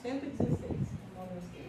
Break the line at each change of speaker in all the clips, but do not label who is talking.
116. Amor aos teus.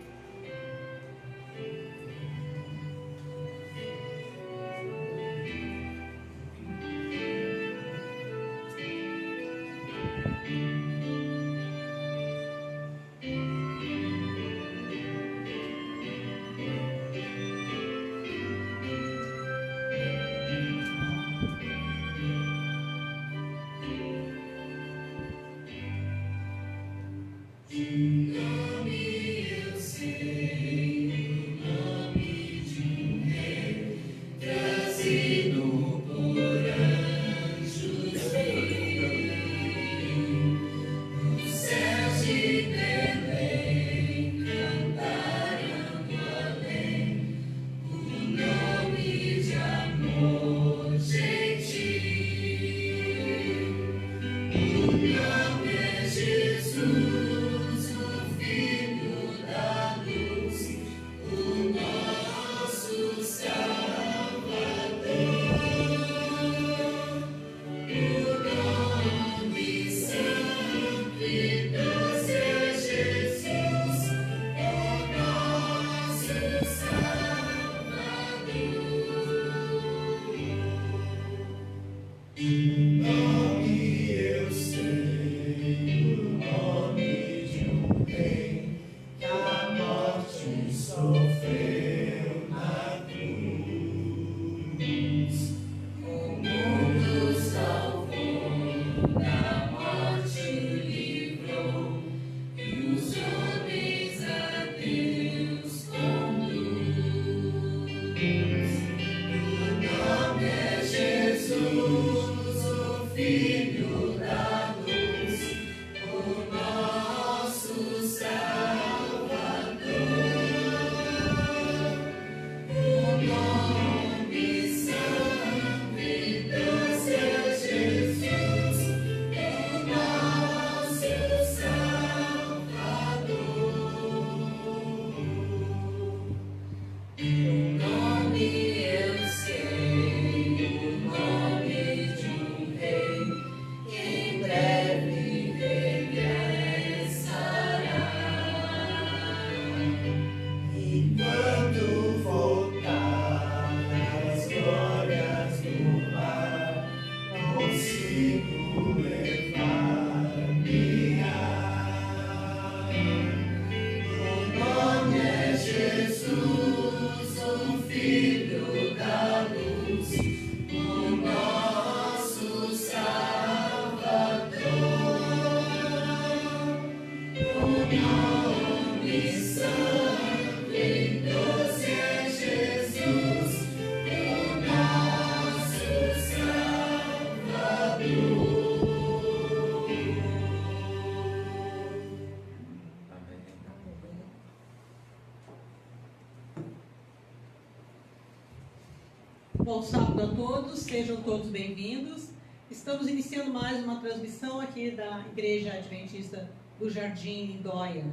Bom sábado a todos, sejam todos bem-vindos. Estamos iniciando mais uma transmissão aqui da Igreja Adventista do Jardim Lindóia.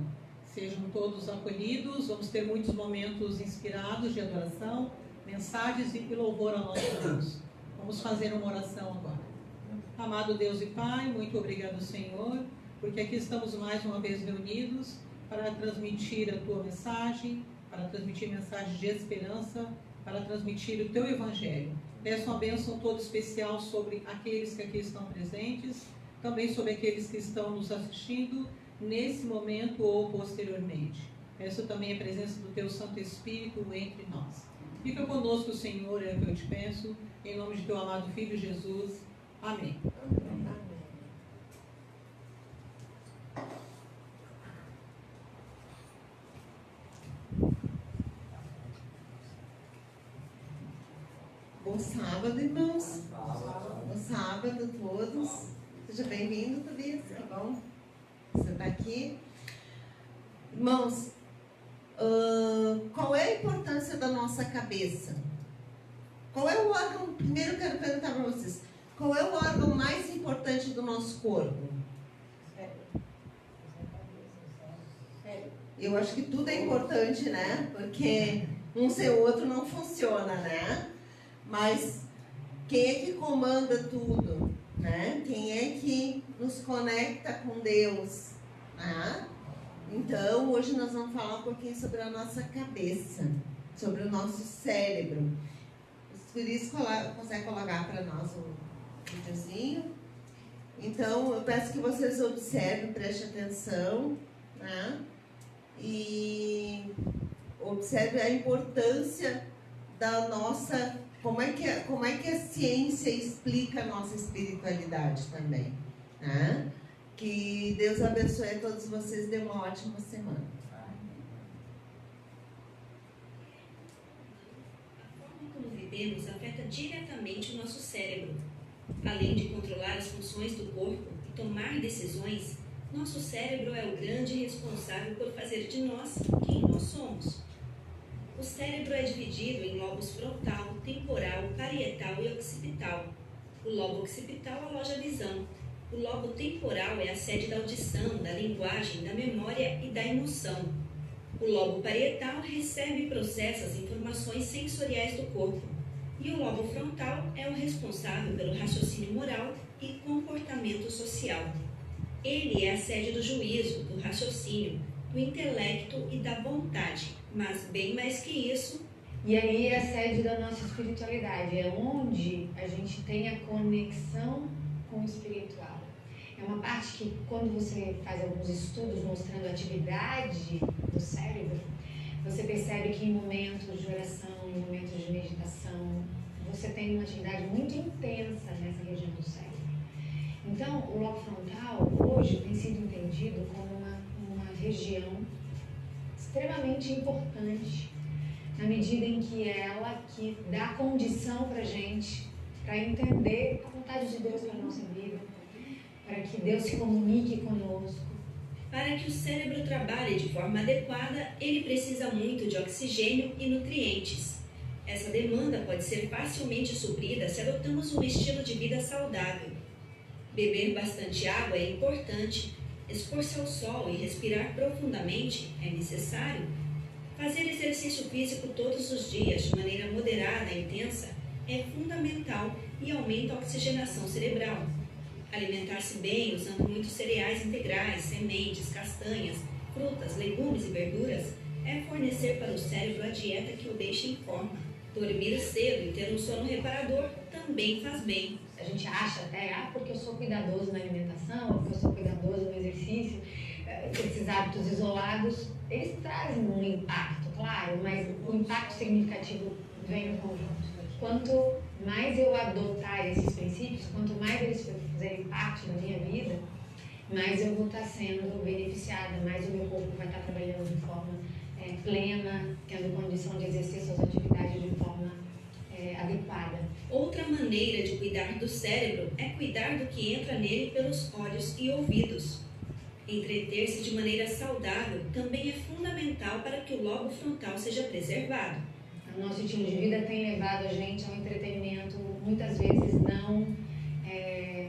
Sejam todos acolhidos, vamos ter muitos momentos inspirados de adoração, mensagens e louvor ao nosso Deus. Vamos fazer uma oração agora. Amado Deus e Pai, muito obrigado, Senhor, porque aqui estamos mais uma vez reunidos para transmitir a Tua mensagem, para transmitir mensagens de esperança, para transmitir o Teu Evangelho. Peço uma bênção toda especial sobre aqueles que aqui estão presentes, também sobre aqueles que estão nos assistindo nesse momento ou posteriormente. Peço também a presença do Teu Santo Espírito entre nós. Fica conosco, Senhor, é o que eu te peço, em nome de Teu amado Filho Jesus. Amém.
Bom sábado, irmãos. Bom sábado a todos. Seja bem-vindo, Tobias. Que bom você está aqui. Irmãos, qual é a importância da nossa cabeça? Qual é o órgão? Primeiro eu quero perguntar para vocês. Qual é o órgão mais importante do nosso corpo? Eu acho que tudo é importante, né? Porque um sem o outro não funciona, né? Mas quem é que comanda tudo, né? Quem é que nos conecta com Deus, né? Então, hoje nós vamos falar um pouquinho sobre a nossa cabeça, sobre o nosso cérebro. Por isso, consegue colocar para nós o videozinho. Então, eu peço que vocês observem, prestem atenção, né? E observe a importância da nossa... Como é que a ciência explica a nossa espiritualidade também, né? Que Deus abençoe a todos vocês, dê uma ótima semana.
A forma como vivemos afeta diretamente o nosso cérebro. Além de controlar as funções do corpo e tomar decisões, nosso cérebro é o grande responsável por fazer de nós quem nós somos. O cérebro é dividido em lobos frontal, temporal, parietal e occipital. O lobo occipital aloja a visão. O lobo temporal é a sede da audição, da linguagem, da memória e da emoção. O lobo parietal recebe e processa as informações sensoriais do corpo. E o lobo frontal é o responsável pelo raciocínio moral e comportamento social. Ele é a sede do juízo, do raciocínio, do intelecto e da vontade, mas bem mais que isso.
E aí é a sede da nossa espiritualidade, é onde a gente tem a conexão com o espiritual. É uma parte que, quando você faz alguns estudos mostrando a atividade do cérebro, você percebe que em momentos de oração, em momentos de meditação, você tem uma atividade muito intensa nessa região do cérebro. Então, o lobo frontal, hoje, tem sido entendido como uma região extremamente importante, na medida em que ela que dá condição para a gente, para entender a vontade de Deus para a nossa vida, para que Deus se comunique conosco.
Para que o cérebro trabalhe de forma adequada, ele precisa muito de oxigênio e nutrientes. Essa demanda pode ser facilmente suprida se adotamos um estilo de vida saudável. Beber bastante água é importante, expor-se ao sol e respirar profundamente é necessário. Fazer exercício físico todos os dias de maneira moderada e intensa é fundamental e aumenta a oxigenação cerebral. Alimentar-se bem usando muitos cereais integrais, sementes, castanhas, frutas, legumes e verduras é fornecer para o cérebro a dieta que o deixa em forma. Dormir cedo e ter um sono reparador também faz bem.
A gente acha até, porque eu sou cuidadoso na alimentação, ou porque eu sou cuidadoso no exercício, esses hábitos isolados, eles trazem um impacto, claro, mas o impacto significativo vem no conjunto. Quanto mais eu adotar esses princípios, quanto mais eles fizerem parte da minha vida, mais eu vou estar sendo beneficiada, mais o meu corpo vai estar trabalhando de forma plena, tendo condição de exercer suas atividades de forma adequada.
Outra maneira de cuidar do cérebro é cuidar do que entra nele pelos olhos e ouvidos. Entreter-se de maneira saudável também é fundamental para que o lobo frontal seja preservado.
O nosso estilo de vida tem levado a gente a um entretenimento muitas vezes não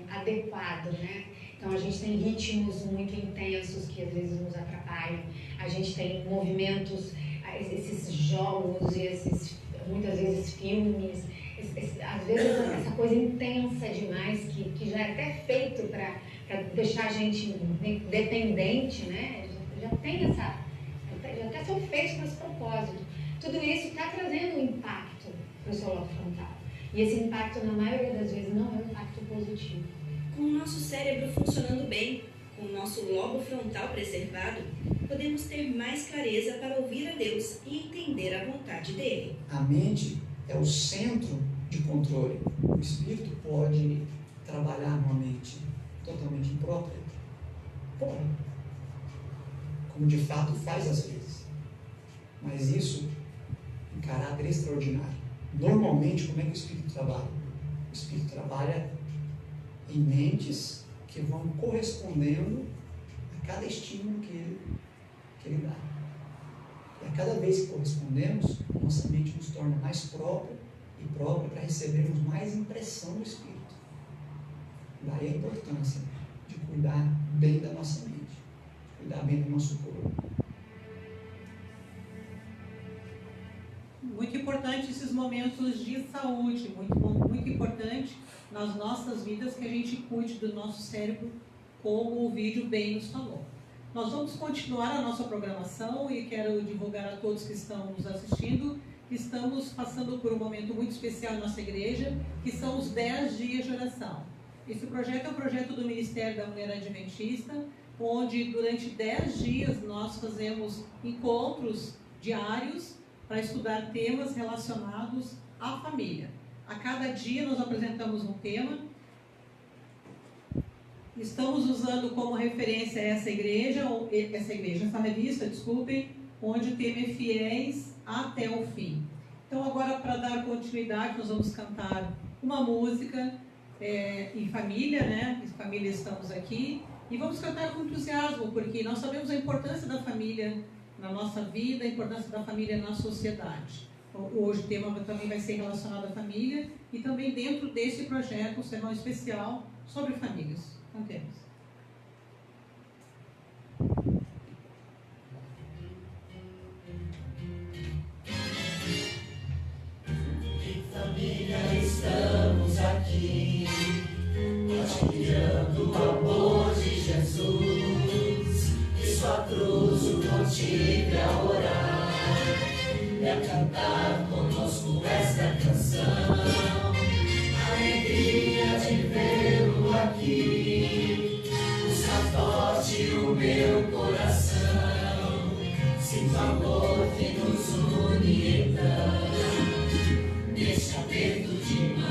adequado, né? Então a gente tem ritmos muito intensos que às vezes nos atrapalham, a gente tem movimentos, esses jogos e muitas vezes filmes, às vezes essa coisa intensa demais que já é até feito para deixar a gente dependente, né? Já até são feitos com esse propósito. Tudo isso está trazendo um impacto para o seu lobo frontal. E esse impacto, na maioria das vezes, não é um impacto positivo.
Com o nosso cérebro funcionando bem, com o nosso lobo frontal preservado, podemos ter mais clareza para ouvir a Deus e entender a vontade dele.
A mente é o centro de controle. O espírito pode trabalhar numa mente totalmente imprópria? Pode. Como de fato faz às vezes. Mas isso em caráter extraordinário. Normalmente, como é que o espírito trabalha? O espírito trabalha em mentes que vão correspondendo a cada estímulo que ele dá. E a cada vez que correspondemos, nossa mente nos torna mais própria para recebermos mais impressão do espírito. Daí a importância de cuidar bem da nossa mente, cuidar bem do nosso corpo.
Muito importante esses momentos de saúde, muito importante nas nossas vidas que a gente cuide do nosso cérebro, como o vídeo bem nos falou. Nós vamos continuar a nossa programação e quero divulgar a todos que estão nos assistindo que estamos passando por um momento muito especial em nossa igreja, que são os 10 dias de oração. Esse projeto é um projeto do Ministério da Mulher Adventista, onde durante 10 dias nós fazemos encontros diários para estudar temas relacionados à família. A cada dia nós apresentamos um tema. Estamos usando como referência essa revista, desculpem, onde o tema é Fiéis até o Fim. Então agora, para dar continuidade, nós vamos cantar uma música em família, né? Em família estamos aqui, e vamos cantar com entusiasmo, porque nós sabemos a importância da família na nossa vida, a importância da família na sociedade. Hoje o tema também vai ser relacionado à família, e também dentro desse projeto um sermão especial sobre famílias. Cantemos.
Família, estamos aqui, partilhando o amor de Jesus, e sua cruz o motive a orar, e a cantar conosco esta canção, alegria de vê-lo aqui, busca forte o meu coração, sinto amor que nos une então. Neste aperto de mão,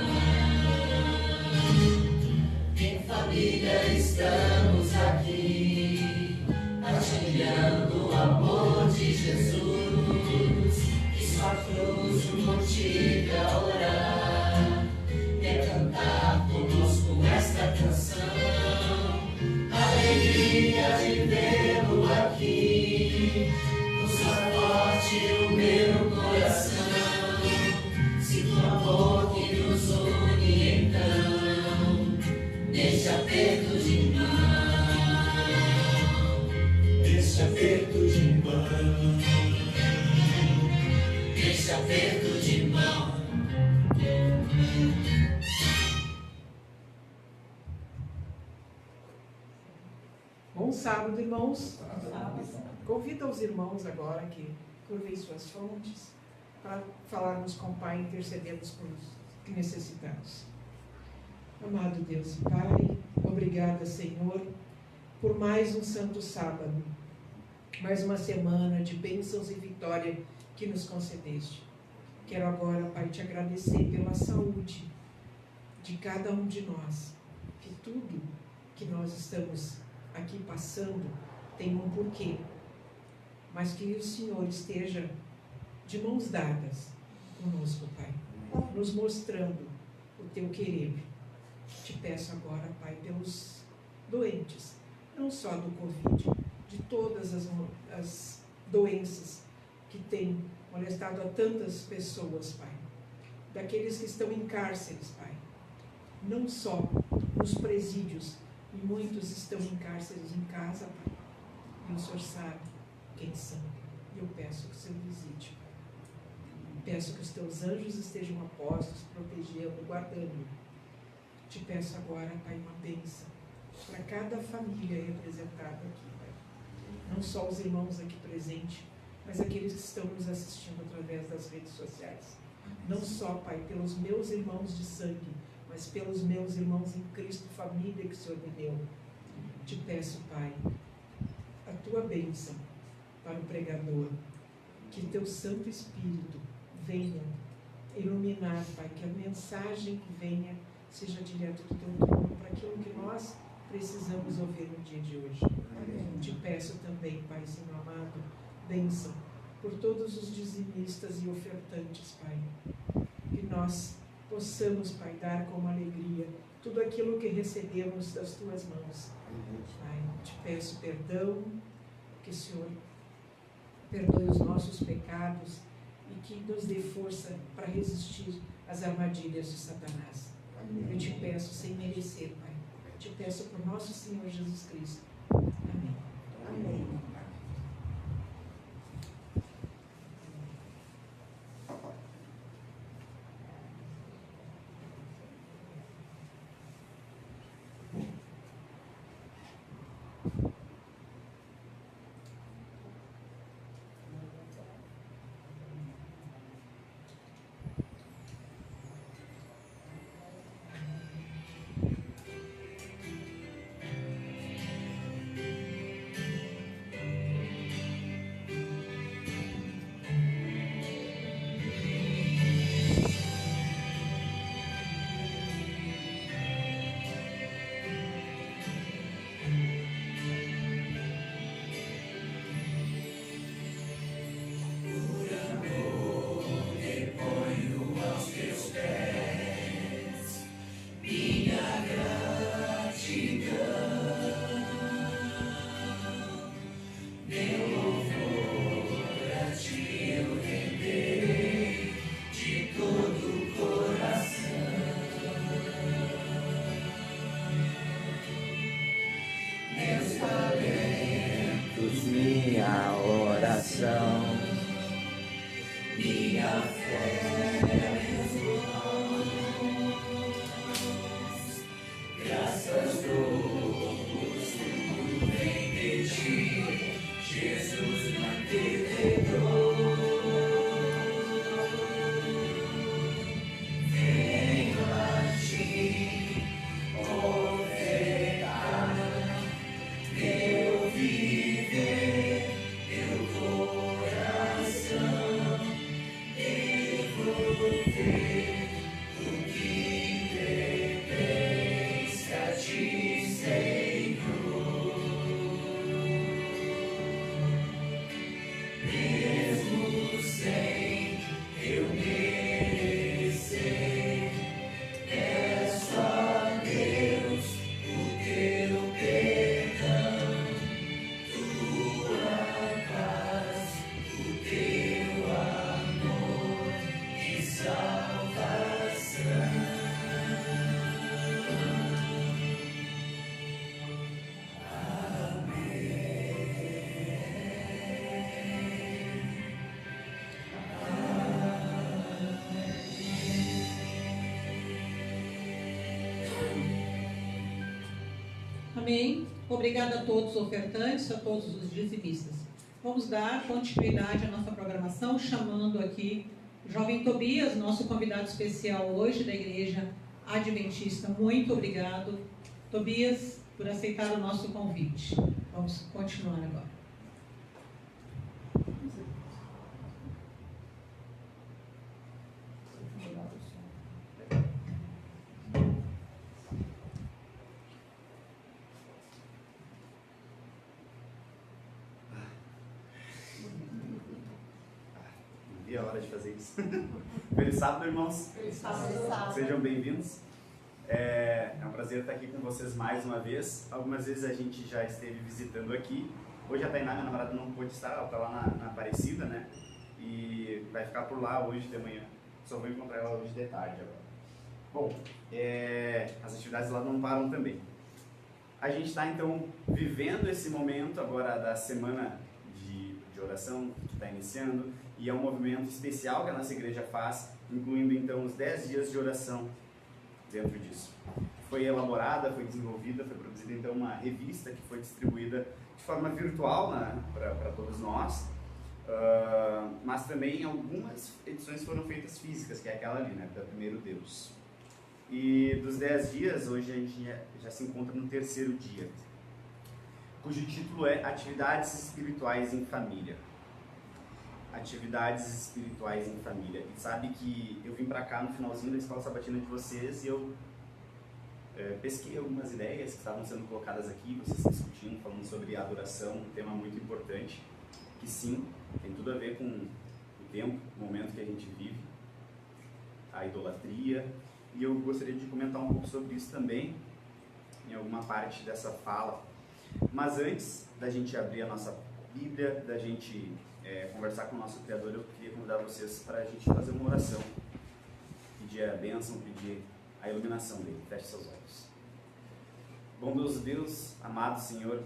em família estamos aqui, partilhando o amor de Jesus, que sua cruz o motive a orar, e a cantar conosco esta canção, alegria de vê-lo aqui, busca forte o meu coração. Amor que nos une então, neste aperto de mão, neste aperto de mão, neste aperto de mão.
Bom sábado, irmãos. Convido os irmãos agora que curvem suas frontes para falarmos com o Pai, intercedermos por os que necessitamos. Amado Deus e Pai, obrigada, Senhor, por mais um santo sábado, mais uma semana de bênçãos e vitória que nos concedeste. Quero agora, Pai, te agradecer pela saúde de cada um de nós, que tudo que nós estamos aqui passando tem um porquê, mas que o Senhor esteja de mãos dadas conosco, Pai, nos mostrando o teu querer. Te peço agora, Pai, pelos doentes, não só do Covid, de todas as doenças que têm molestado a tantas pessoas, Pai, daqueles que estão em cárceres, Pai, não só nos presídios, e muitos estão em cárceres em casa, Pai, e o Senhor sabe quem são, e eu peço que o Senhor visite, Pai. Peço que os teus anjos estejam apostos, protegendo, guardando. Te peço agora, Pai, uma bênção para cada família representada aqui, Pai. Não só os irmãos aqui presentes, mas aqueles que estão nos assistindo através das redes sociais. Não só, Pai, pelos meus irmãos de sangue, mas pelos meus irmãos em Cristo, família que o Senhor me deu. Te peço, Pai, a tua bênção para o pregador, que teu Santo Espírito venha iluminar, Pai, que a mensagem que venha seja direto do teu trono para aquilo que nós precisamos ouvir no dia de hoje. Amém. Te peço também, Pai, Senhor amado, bênção por todos os dizimistas e ofertantes, Pai, que nós possamos, Pai, dar com alegria tudo aquilo que recebemos das tuas mãos. Pai, te peço perdão, que o Senhor perdoe os nossos pecados e que nos dê força para resistir às armadilhas de Satanás. Amém. Eu te peço sem merecer, Pai. Te peço por nosso Senhor Jesus Cristo. Amém. Amém.
Amém. Obrigada a todos os ofertantes, a todos os dizimistas. Vamos dar continuidade à nossa programação, chamando aqui o jovem Tobias, nosso convidado especial hoje da Igreja Adventista. Muito obrigado, Tobias, por aceitar o nosso convite. Vamos continuar agora.
A hora de fazer isso. Feliz sábado, irmãos.
Feliz sábado.
Sejam bem-vindos. É um prazer estar aqui com vocês mais uma vez. Algumas vezes a gente já esteve visitando aqui. Hoje a Tainá, minha namorada, não pôde estar, ela está lá na Aparecida, né? E vai ficar por lá hoje de manhã. Só vou encontrar ela hoje de tarde agora. Bom, as atividades lá não param também. A gente está então vivendo esse momento agora da semana de oração que está iniciando. E é um movimento especial que a nossa igreja faz, incluindo então os 10 dias de oração dentro disso. Foi elaborada, foi desenvolvida, foi produzida então uma revista que foi distribuída de forma virtual, né, para todos nós, mas também algumas edições foram feitas físicas, que é aquela ali, né, da Primeiro Deus. E dos 10 dias, hoje a gente já se encontra no terceiro dia, cujo título é Atividades Espirituais em Família. Atividades espirituais em família. E sabe que eu vim pra cá no finalzinho da escola sabatina de vocês e eu pesquei algumas ideias que estavam sendo colocadas aqui, vocês discutindo, falando sobre adoração, um tema muito importante, que sim, tem tudo a ver com o tempo, o momento que a gente vive, a idolatria, e eu gostaria de comentar um pouco sobre isso também, em alguma parte dessa fala. Mas antes da gente abrir a nossa Bíblia, da gente conversar com o nosso Criador, eu queria convidar vocês para a gente fazer uma oração, pedir a bênção, pedir a iluminação dele. Feche seus olhos. Bondoso Deus, amado Senhor,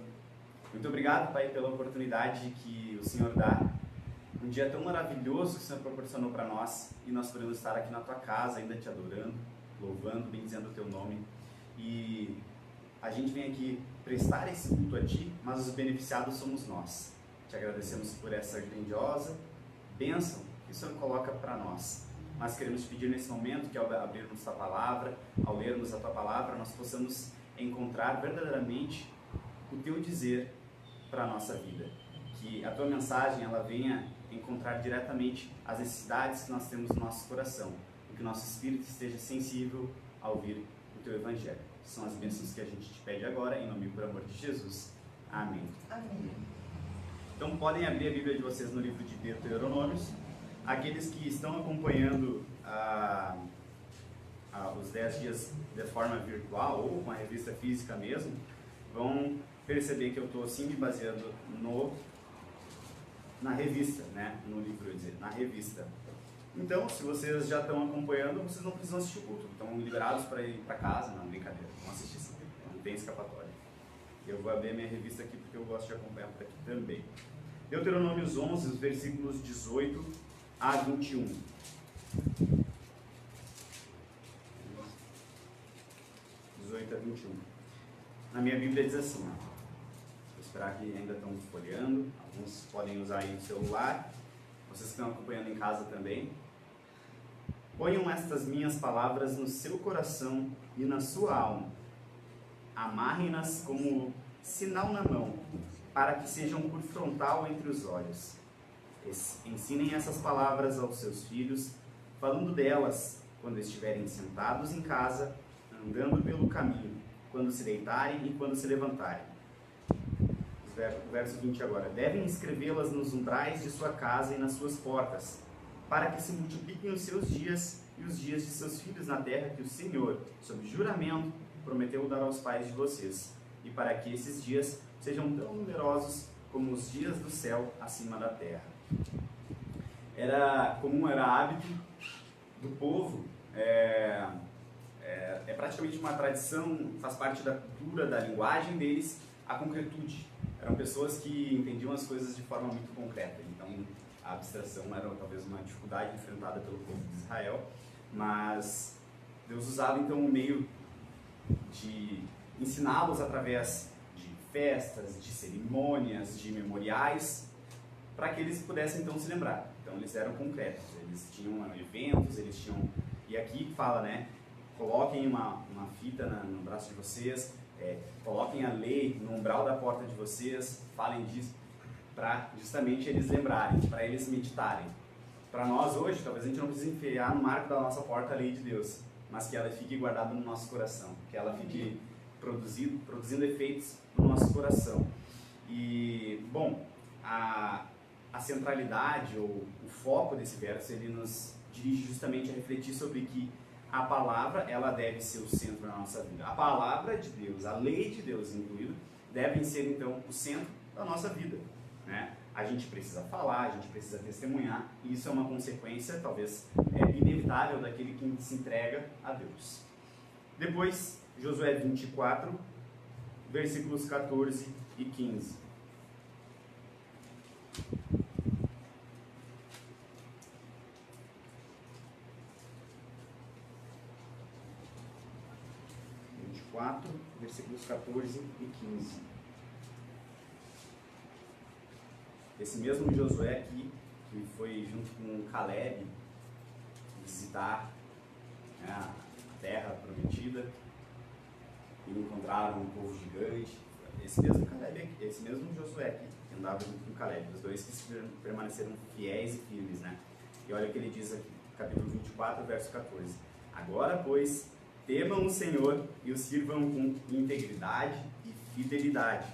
muito obrigado, Pai, pela oportunidade que o Senhor dá, um dia tão maravilhoso que o Senhor proporcionou para nós, e nós podemos estar aqui na Tua casa, ainda Te adorando, louvando, bendizendo o Teu nome, e a gente vem aqui prestar esse culto a Ti, mas os beneficiados somos nós. Te agradecemos por essa grandiosa bênção que o Senhor coloca para nós. Mas queremos pedir nesse momento que ao abrirmos a palavra, ao lermos a Tua palavra, nós possamos encontrar verdadeiramente o Teu dizer para a nossa vida. Que a Tua mensagem ela venha encontrar diretamente as necessidades que nós temos no nosso coração. E que o nosso espírito esteja sensível a ouvir o Teu Evangelho. São as bênçãos que a gente te pede agora, em nome e por amor de Jesus. Amém.
Amém.
Então podem abrir a Bíblia de vocês no livro de Deuteronômios. Aqueles que estão acompanhando os 10 dias de forma virtual ou com a revista física mesmo, vão perceber que eu estou sim me baseando na revista, né? No livro, eu dizer, na revista. Então, se vocês já estão acompanhando, vocês não precisam assistir o culto. Estão liberados para ir para casa, não, brincadeira, vão assistir sim, não tem escapatória. Eu vou abrir a minha revista aqui porque eu gosto de acompanhar por aqui também. Deuteronômios 11, os versículos 18 a 21. 18 a 21. Na minha Bíblia diz assim, vou esperar que ainda estão folheando, alguns podem usar aí o celular, vocês que estão acompanhando em casa também. Ponham estas minhas palavras no seu coração e na sua alma. Amarrem-nas como sinal na mão, para que sejam por frontal entre os olhos. Ensinem essas palavras aos seus filhos, falando delas quando estiverem sentados em casa, andando pelo caminho, quando se deitarem e quando se levantarem. Verso 20 agora. Devem escrevê-las nos umbrais de sua casa e nas suas portas, para que se multipliquem os seus dias e os dias de seus filhos na terra que o Senhor, sob juramento, prometeu dar aos pais de vocês, e para que esses dias sejam tão numerosos como os dias do céu acima da terra. Era hábito do povo, é praticamente uma tradição, faz parte da cultura, da linguagem deles, a concretude. Eram pessoas que entendiam as coisas de forma muito concreta, então a abstração era talvez uma dificuldade enfrentada pelo povo de Israel, mas Deus usava então o meio de ensiná-los através de festas, de cerimônias, de memoriais, para que eles pudessem então se lembrar. Então eles eram concretos, eles tinham eventos, eles tinham... E aqui fala, né? Coloquem uma fita no braço de vocês, coloquem a lei no umbral da porta de vocês, falem disso, para justamente eles lembrarem, para eles meditarem. Para nós hoje, talvez a gente não precise enfiar no marco da nossa porta a lei de Deus, mas que ela fique guardada no nosso coração, que ela fique produzindo efeitos no nosso coração. E, bom, a centralidade ou o foco desse verso, ele nos dirige justamente a refletir sobre que a palavra, ela deve ser o centro da nossa vida. A palavra de Deus, a lei de Deus incluído, devem ser então o centro da nossa vida, né? A gente precisa falar, a gente precisa testemunhar, e isso é uma consequência, talvez, inevitável daquele que se entrega a Deus. Depois, Josué 24, versículos 14 e 15. Versículos 14 e 15. Esse mesmo Josué aqui, que foi junto com Caleb visitar, né, a terra prometida, e encontraram um povo gigante. Esse mesmo Caleb, esse mesmo Josué aqui, que andava junto com Caleb, os dois que permaneceram fiéis e firmes, né? E olha o que ele diz aqui, capítulo 24, verso 14. Agora, pois, temam o Senhor e o sirvam com integridade e fidelidade.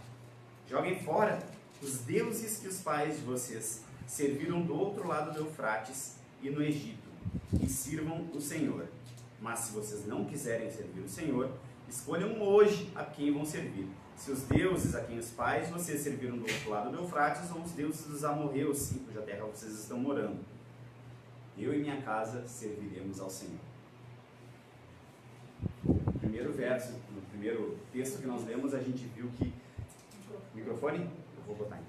Joguem fora os deuses que os pais de vocês serviram do outro lado do Eufrates e no Egito, e sirvam o Senhor. Mas se vocês não quiserem servir o Senhor, escolham hoje a quem vão servir. Se os deuses a quem os pais de vocês serviram do outro lado do Eufrates, ou os deuses dos amorreus, em cuja terra vocês estão morando. Eu e minha casa serviremos ao Senhor. No primeiro verso, no primeiro texto que nós lemos, a gente viu que... Microfone? Eu vou botar aí.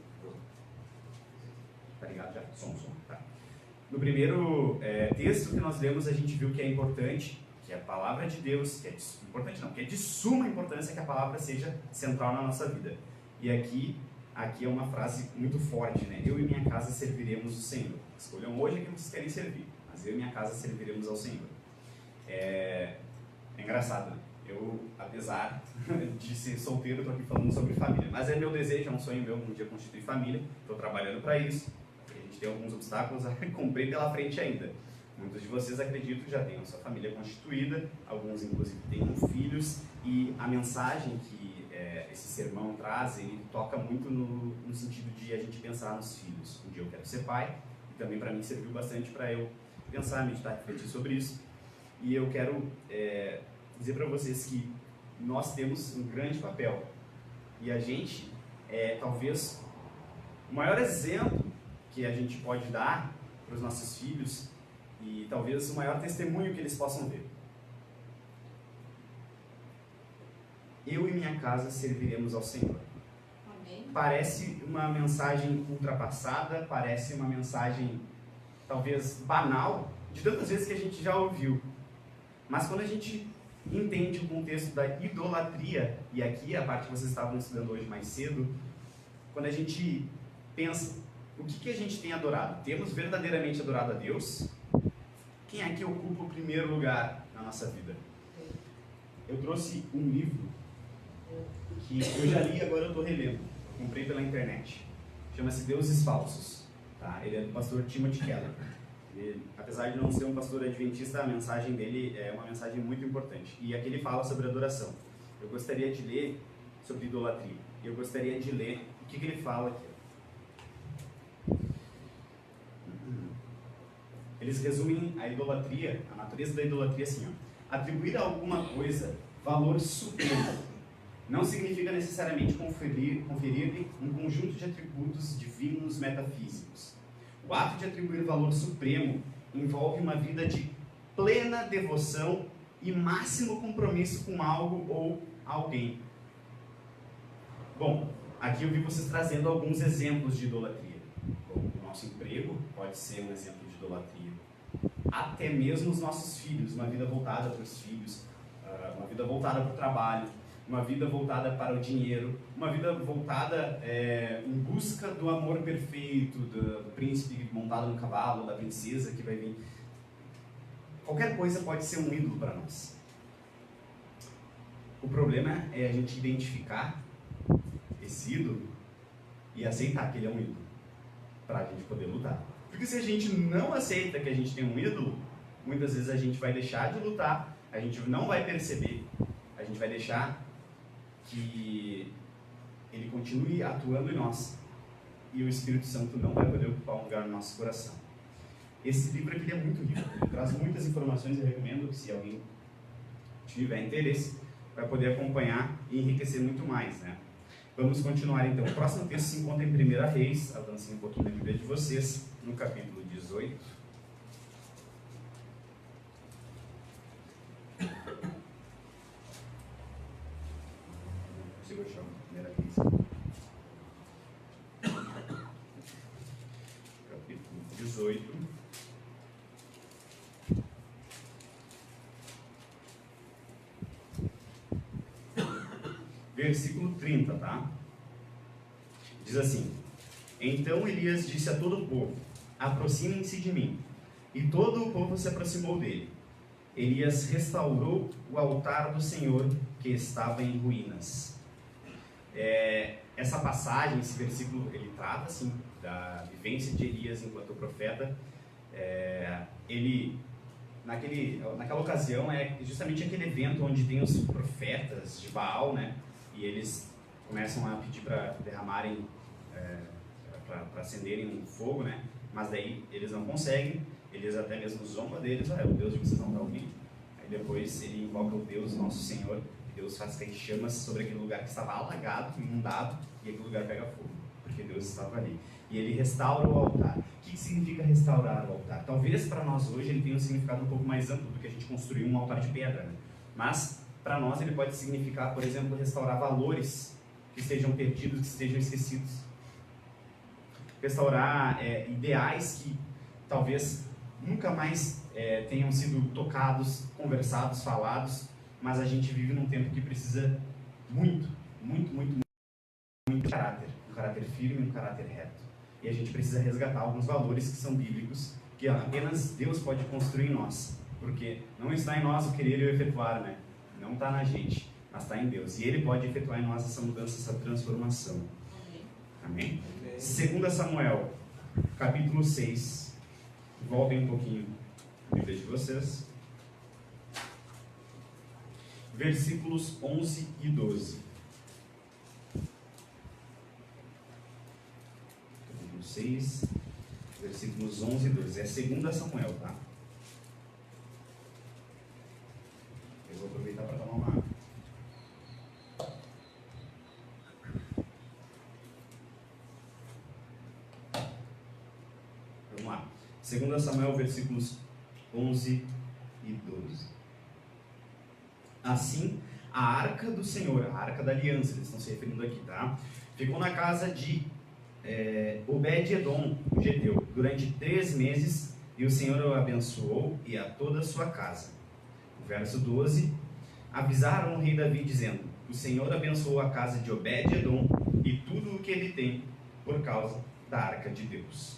Tá ligado já? Som. Tá. No primeiro texto que nós lemos, a gente viu que é importante, que a palavra de Deus, que é importante não, que é de suma importância que a palavra seja central na nossa vida. E aqui é uma frase muito forte, né? Eu e minha casa serviremos o Senhor. Escolham hoje a quem vocês querem servir, mas eu e minha casa serviremos ao Senhor. É engraçado, né? Eu, apesar de ser solteiro, estou aqui falando sobre família, mas é meu desejo, é um sonho meu um dia constituir família, estou trabalhando para isso. A gente tem alguns obstáculos a cumprir pela frente ainda. Muitos de vocês, acredito, já têm a sua família constituída, alguns inclusive têm filhos, e a mensagem que esse sermão traz, ele toca muito no sentido de a gente pensar nos filhos. Um dia eu quero ser pai, e também para mim serviu bastante para eu pensar, meditar, refletir sobre isso. E eu quero dizer para vocês que nós temos um grande papel, e a gente talvez o maior exemplo que a gente pode dar para os nossos filhos, e talvez o maior testemunho que eles possam ver. Eu e minha casa serviremos ao Senhor.
Amém.
Parece uma mensagem ultrapassada, parece uma mensagem talvez banal, de tantas vezes que a gente já ouviu. Mas quando a gente entende o contexto da idolatria, e aqui a parte que vocês estavam estudando hoje mais cedo, quando a gente pensa, o que a gente tem adorado? Temos verdadeiramente adorado a Deus? Quem é que ocupa o primeiro lugar na nossa vida? Eu trouxe um livro que eu já li e agora eu estou relendo. Eu comprei pela internet. Chama-se Deuses Falsos. Tá? Ele é do pastor Timothy Keller. Ele, apesar de não ser um pastor adventista, a mensagem dele é uma mensagem muito importante. E aqui ele fala sobre adoração. Eu gostaria de ler sobre idolatria. Eu gostaria de ler o que ele fala aqui. Eles resumem a idolatria, a natureza da idolatria assim, ó. Atribuir a alguma coisa valor supremo não significa necessariamente conferir-lhe um conjunto de atributos divinos metafísicos. O ato de atribuir valor supremo envolve uma vida de plena devoção e máximo compromisso com algo ou alguém. Bom, aqui eu vi vocês trazendo alguns exemplos de idolatria. Bom, o nosso emprego pode ser um exemplo de idolatria. Até mesmo os nossos filhos, uma vida voltada para os filhos, uma vida voltada para o trabalho. uma vida voltada para o dinheiro, uma vida voltada em busca do amor perfeito, do príncipe montado no cavalo, da princesa que vai vir. Qualquer coisa pode ser um ídolo para nós. O problema é a gente identificar esse ídolo e aceitar que ele é um ídolo, para a gente poder lutar. Porque se a gente não aceita que a gente tem um ídolo, muitas vezes a gente vai deixar de lutar, a gente não vai perceber, a gente vai deixar que ele continue atuando em nós e o Espírito Santo não vai poder ocupar um lugar no nosso coração. Esse livro aqui é muito rico, ele traz muitas informações. Eu recomendo que, se alguém tiver interesse, vai poder acompanhar e enriquecer muito mais, né? Vamos continuar então. O próximo texto se encontra em 1 Reis, avancem um pouquinho na Bíblia de vocês, no capítulo 18. Consigo achar a 1 Reis. Capítulo 18. Versículo 30, tá? Diz assim: Então Elias disse a todo o povo: Aproximem-se de mim. E todo o povo se aproximou dele. Elias restaurou o altar do Senhor, que estava em ruínas. Essa passagem, esse versículo, ele trata assim da vivência de Elias enquanto profeta. Ele, naquela ocasião, é justamente aquele evento onde tem os profetas de Baal, né? E eles começam a pedir para derramarem, para acenderem um fogo, né? Mas daí eles não conseguem, eles até mesmo zombam deles: o Deus de vocês não está ouvindo. Aí depois ele invoca o Deus, nosso Senhor, e Deus faz cair chamas sobre aquele lugar que estava alagado, inundado, e aquele lugar pega fogo, porque Deus estava ali. E ele restaura o altar. O que significa restaurar o altar? Talvez para nós hoje ele tenha um significado um pouco mais amplo do que a gente construir um altar de pedra, né? Mas para nós ele pode significar, por exemplo, restaurar valores que estejam perdidos, que estejam esquecidos. Restaurar ideais que talvez nunca mais tenham sido tocados, conversados, falados, mas a gente vive num tempo que precisa muito caráter. Um caráter firme, um caráter reto. E a gente precisa resgatar alguns valores que são bíblicos, que apenas Deus pode construir em nós. Porque não está em nós o querer e o efetuar, né? Não está na gente, mas está em Deus. E Ele pode efetuar em nós essa mudança, essa transformação. Amém? 2 Samuel, capítulo 6. Voltem um pouquinho a Bíblia de vocês. Versículos 11 e 12. Capítulo 6, versículos 11 e 12. É 2 Samuel, tá? Eu vou aproveitar para tomar uma água. Vamos lá. 2 Samuel, versículos 11 e 12. Assim, a arca do Senhor, a arca da aliança, eles estão se referindo aqui, tá? Ficou na casa de Obed-Edom, o Geteu, durante 3 meses, e o Senhor o abençoou e a toda a sua casa. Verso 12, avisaram o rei Davi, dizendo: o Senhor abençoou a casa de Obed-Edom e tudo o que ele tem, por causa da arca de Deus.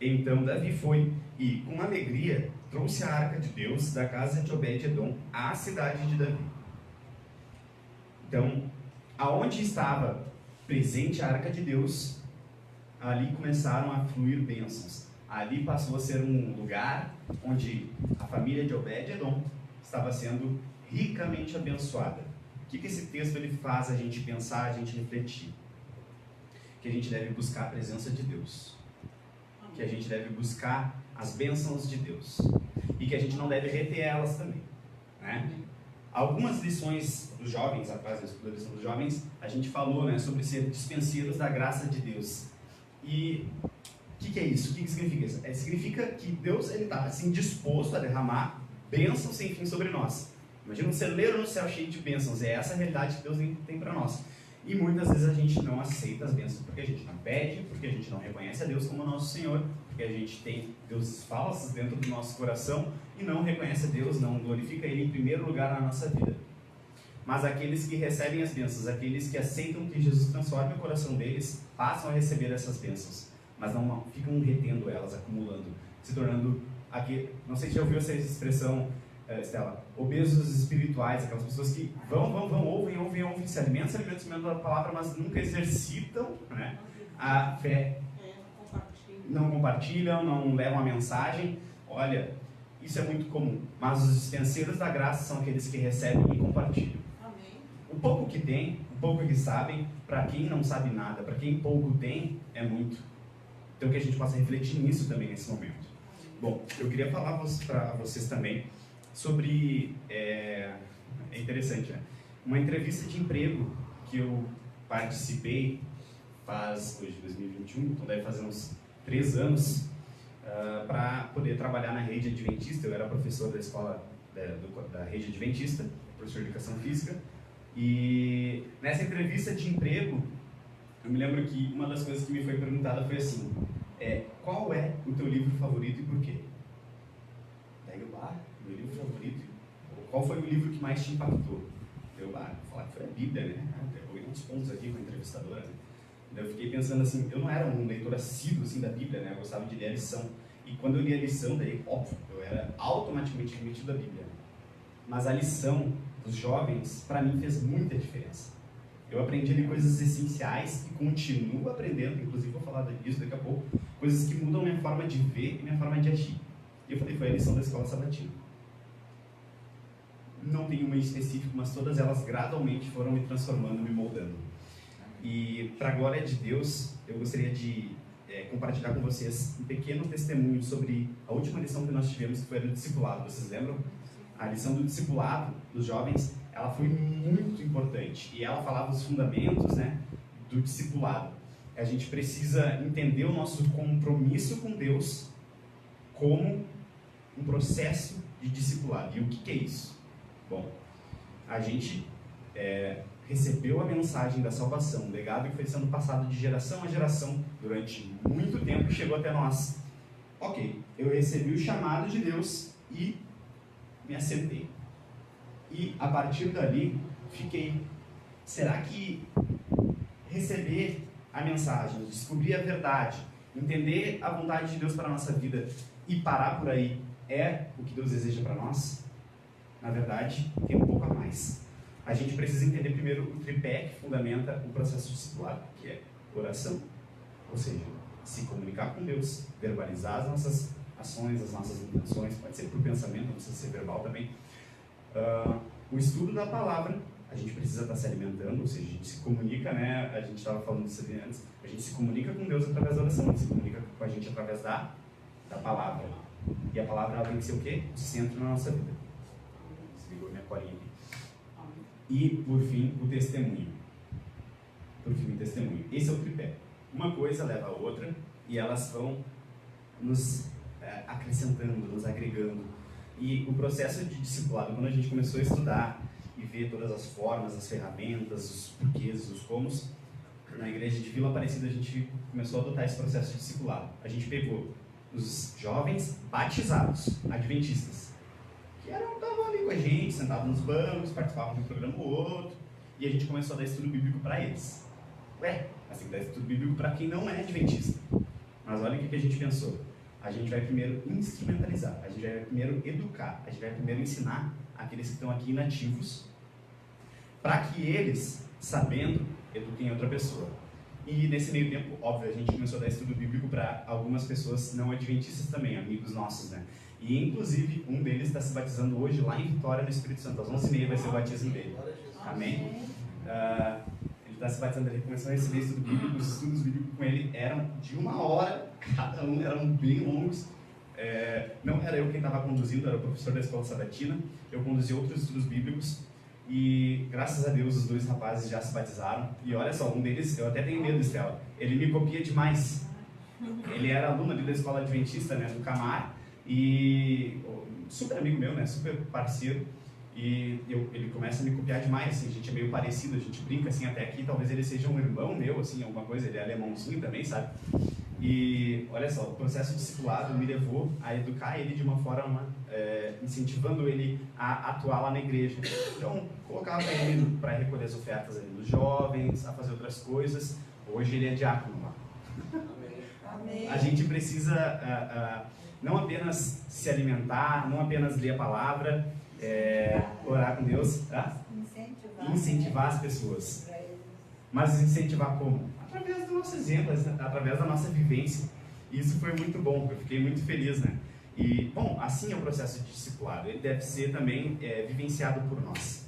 Então Davi foi e, com alegria, trouxe a arca de Deus da casa de Obed-Edom à cidade de Davi. Então, aonde estava presente a arca de Deus, ali começaram a fluir bênçãos. Ali passou a ser um lugar onde a família de Obed-Edom estava sendo ricamente abençoada. O que esse texto ele faz a gente pensar, a gente refletir? Que a gente deve buscar a presença de Deus. Que a gente deve buscar as bênçãos de Deus. E que a gente não deve reter elas também, né? Algumas lições dos jovens, atrás da lição dos jovens, a gente falou, né, sobre ser dispenseiros da graça de Deus. E o que é isso? O que significa isso? Significa que Deus está assim, disposto a derramar bênçãos sem fim sobre nós. Imagina um celeiro no céu cheio de bênçãos. É essa a realidade que Deus tem para nós. E muitas vezes a gente não aceita as bênçãos porque a gente não pede, porque a gente não reconhece a Deus como nosso Senhor, porque a gente tem deuses falsos dentro do nosso coração e não reconhece a Deus, não glorifica Ele em primeiro lugar na nossa vida. mas aqueles que recebem as bênçãos, aqueles que aceitam que Jesus transforme o coração deles, passam a receber essas bênçãos, mas não ficam retendo elas, acumulando, se tornando aqui. Não sei se já ouviu essa expressão, Estela, obesos espirituais, aquelas pessoas que ouvem, se alimentam da palavra, mas nunca exercitam, né, a fé. Não compartilham, não levam a mensagem. Olha, isso é muito comum, mas os dispenseiros da graça são aqueles que recebem e compartilham.
Amém.
O pouco que tem, o pouco que sabem, para quem não sabe nada, para quem pouco tem, é muito. Então que a gente possa refletir nisso também nesse momento. Bom, eu queria falar para vocês também sobre, é interessante, né? Uma entrevista de emprego que eu participei faz, hoje 2021, então deve fazer uns 3 anos, para poder trabalhar na rede adventista. Eu era professor da escola da rede adventista, professor de educação física, e nessa entrevista de emprego, eu me lembro que uma das coisas que me foi perguntada foi assim, qual é o teu livro favorito e por quê? Daí eu, meu livro favorito, qual foi o livro que mais te impactou? Eu, vou falar que foi a Bíblia, né? Eu vi uns pontos aqui com a entrevistadora, né? Eu fiquei pensando assim, eu não era um leitor assíduo assim, da Bíblia, né? Eu gostava de ler a lição. E quando eu li a lição, daí, óbvio, eu era automaticamente remetido à Bíblia. Mas a lição dos jovens, para mim, fez muita diferença. Eu aprendi ali coisas essenciais e continuo aprendendo, inclusive vou falar disso daqui a pouco, coisas que mudam minha forma de ver e minha forma de agir. E eu falei, foi a lição da escola sabatina. Não tem uma em específico, mas todas elas gradualmente foram me transformando, me moldando. E, para a glória de Deus, eu gostaria de compartilhar com vocês um pequeno testemunho sobre a última lição que nós tivemos, que foi a do discipulado. Vocês lembram? A lição do discipulado dos jovens, ela foi muito importante. E ela falava os fundamentos, né, do discipulado. A gente precisa entender o nosso compromisso com Deus como um processo de discipulado. E o que é isso? Bom, a gente recebeu a mensagem da salvação, um legado que foi sendo passado de geração a geração durante muito tempo e chegou até nós. Ok, eu recebi o chamado de Deus e me acertei. E a partir dali, fiquei, será que receber a mensagem, descobrir a verdade, entender a vontade de Deus para a nossa vida e parar por aí é o que Deus deseja para nós? Na verdade, tem um pouco a mais. A gente precisa entender primeiro o tripé que fundamenta o processo discipulado, que é oração, ou seja, se comunicar com Deus, verbalizar as nossas ações, as nossas intenções, pode ser por pensamento, não precisa ser verbal também. O estudo da palavra, a gente precisa estar se alimentando, ou seja, a gente se comunica, né? A gente estava falando disso antes, a gente se comunica com Deus através da oração, a gente se comunica com a gente através da palavra. E a palavra ela tem que ser o quê? O centro na nossa vida. Desligou minha colinha aqui. E, por fim, o testemunho. Esse é o tripé. Uma coisa leva a outra e elas vão nos acrescentando, nos agregando. E o processo de discipulado, quando a gente começou a estudar e ver todas as formas, as ferramentas, os porquês, os comos, na igreja de Vila Aparecida a gente começou a adotar esse processo de discipulado. A gente pegou os jovens batizados, adventistas, que estavam ali com a gente, sentados nos bancos, participavam de um programa ou outro, e a gente começou a dar estudo bíblico para eles. Mas tem que dar estudo bíblico para quem não é adventista. Mas olha o que a gente pensou. A gente vai primeiro instrumentalizar, a gente vai primeiro educar, a gente vai primeiro ensinar aqueles que estão aqui inativos, para que eles, sabendo, eduquem outra pessoa. E nesse meio tempo, óbvio, a gente começou a dar estudo bíblico para algumas pessoas não adventistas também, amigos nossos, né? E inclusive, um deles está se batizando hoje lá em Vitória, no Espírito Santo. Às 11h30 vai ser o batismo dele. Amém? Ele está se batizando, ele começou a receber estudo bíblico. Os estudos bíblicos com ele eram de 1 hora, cada um, eram bem longos. Não era eu quem estava conduzindo, era o professor da escola sabatina. Eu conduzi outros estudos bíblicos. E graças a Deus os 2 rapazes já se batizaram. E olha só, um deles, eu até tenho medo, Estela, ele me copia demais. Ele era aluno ali da escola adventista, né, do Camar. E super amigo meu, né, super parceiro. E ele começa a me copiar demais, assim, a gente é meio parecido, a gente brinca assim, até aqui talvez ele seja um irmão meu, assim, alguma coisa, ele é alemãozinho também, sabe? E olha só, o processo discipulado me levou a educar ele de uma forma incentivando ele a atuar lá na igreja. Então, colocava ele para recolher as ofertas ali dos jovens, a fazer outras coisas. Hoje ele é diácono lá.
Amém.
A gente precisa não apenas se alimentar, não apenas ler a palavra, orar com Deus, incentivar as pessoas. Mas incentivar como? Através do nosso exemplo, através da nossa vivência. E isso foi muito bom, eu fiquei muito feliz, né? E, bom, assim é o processo de discipulado. Ele deve ser também vivenciado por nós.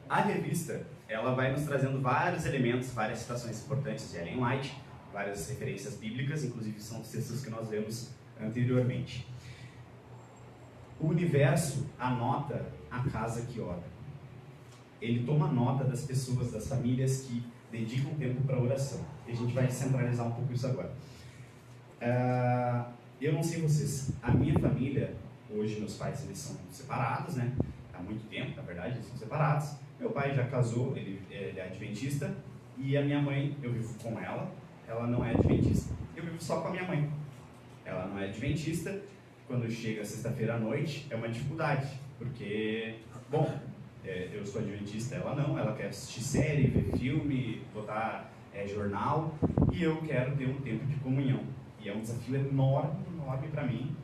A revista, ela vai nos trazendo vários elementos, várias citações importantes de Ellen White, várias referências bíblicas, inclusive são os textos que nós lemos anteriormente. O universo anota a casa que ora. Ele toma nota das pessoas, das famílias que dedicam tempo para oração. E a gente vai centralizar um pouco isso agora. Eu não sei vocês, a minha família, hoje meus pais eles são separados, né? Há muito tempo, na verdade, eles são separados. Meu pai já casou, ele é adventista, e a minha mãe, eu vivo com ela não é adventista. Eu vivo só com a minha mãe. Ela não é adventista. Quando chega sexta-feira à noite, é uma dificuldade, porque, bom, eu sou adventista, ela não, ela quer assistir série, ver filme, botar jornal, e eu quero ter um tempo de comunhão. E é um desafio enorme para mim